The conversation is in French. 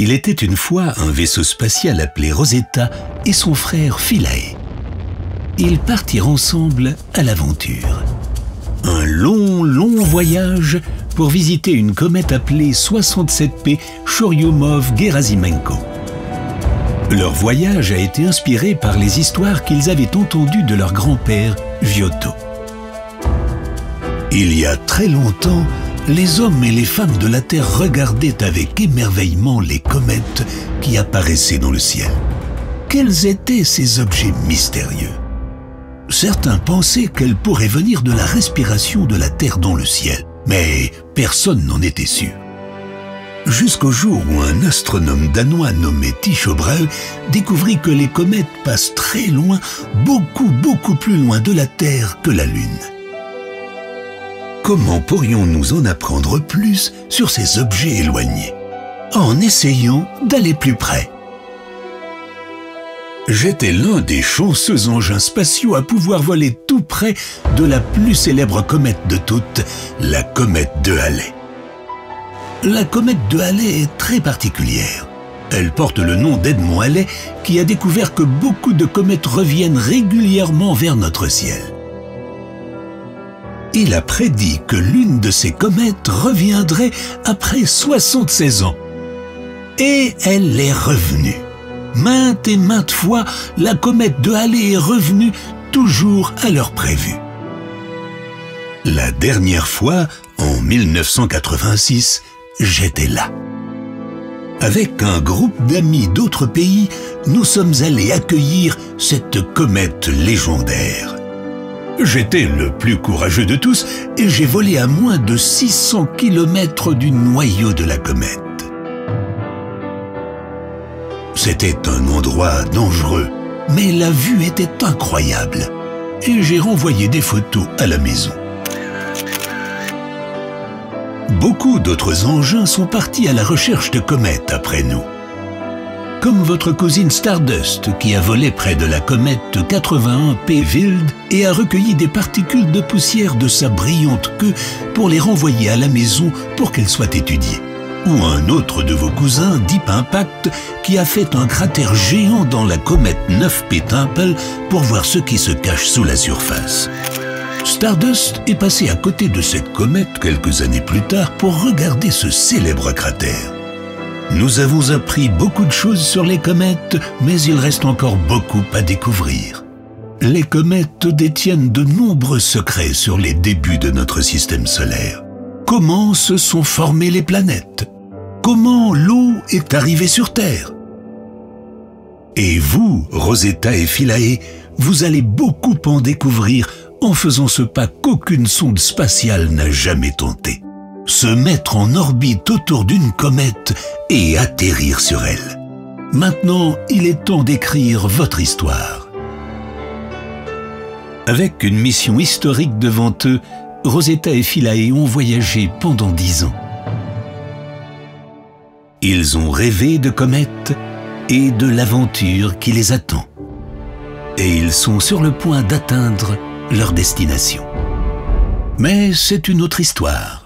Il était une fois un vaisseau spatial appelé Rosetta et son frère Philae. Ils partirent ensemble à l'aventure. Un long voyage pour visiter une comète appelée 67P Churyumov-Gerasimenko. Leur voyage a été inspiré par les histoires qu'ils avaient entendues de leur grand-père, Giotto. Il y a très longtemps, les hommes et les femmes de la Terre regardaient avec émerveillement les comètes qui apparaissaient dans le ciel. Quels étaient ces objets mystérieux? Certains pensaient qu'elles pourraient venir de la respiration de la Terre dans le ciel, mais personne n'en était sûr. Jusqu'au jour où un astronome danois nommé Tycho Brahe découvrit que les comètes passent très loin, beaucoup plus loin de la Terre que la Lune. Comment pourrions-nous en apprendre plus sur ces objets éloignés? En essayant d'aller plus près. J'étais l'un des chanceux engins spatiaux à pouvoir voler tout près de la plus célèbre comète de toutes, la comète de Halley. La comète de Halley est très particulière. Elle porte le nom d'Edmond Halley, qui a découvert que beaucoup de comètes reviennent régulièrement vers notre ciel. Il a prédit que l'une de ces comètes reviendrait après 76 ans. Et elle est revenue. Maintes et maintes fois, la comète de Halley est revenue toujours à l'heure prévue. La dernière fois, en 1986, j'étais là. Avec un groupe d'amis d'autres pays, nous sommes allés accueillir cette comète légendaire. J'étais le plus courageux de tous et j'ai volé à moins de 600 km du noyau de la comète. C'était un endroit dangereux, mais la vue était incroyable et j'ai renvoyé des photos à la maison. Beaucoup d'autres engins sont partis à la recherche de comètes après nous. Comme votre cousine Stardust qui a volé près de la comète 81P Wild et a recueilli des particules de poussière de sa brillante queue pour les renvoyer à la maison pour qu'elles soient étudiées. Ou un autre de vos cousins, Deep Impact, qui a fait un cratère géant dans la comète 9P Temple pour voir ce qui se cache sous la surface. Stardust est passé à côté de cette comète quelques années plus tard pour regarder ce célèbre cratère. Nous avons appris beaucoup de choses sur les comètes, mais il reste encore beaucoup à découvrir. Les comètes détiennent de nombreux secrets sur les débuts de notre système solaire. Comment se sont formées les planètes? Comment l'eau est arrivée sur Terre? Et vous, Rosetta et Philae, vous allez beaucoup en découvrir en faisant ce pas qu'aucune sonde spatiale n'a jamais tenté. Se mettre en orbite autour d'une comète et atterrir sur elle. Maintenant, il est temps d'écrire votre histoire. Avec une mission historique devant eux, Rosetta et Philae ont voyagé pendant 10 ans. Ils ont rêvé de comètes et de l'aventure qui les attend. Et ils sont sur le point d'atteindre leur destination. Mais c'est une autre histoire.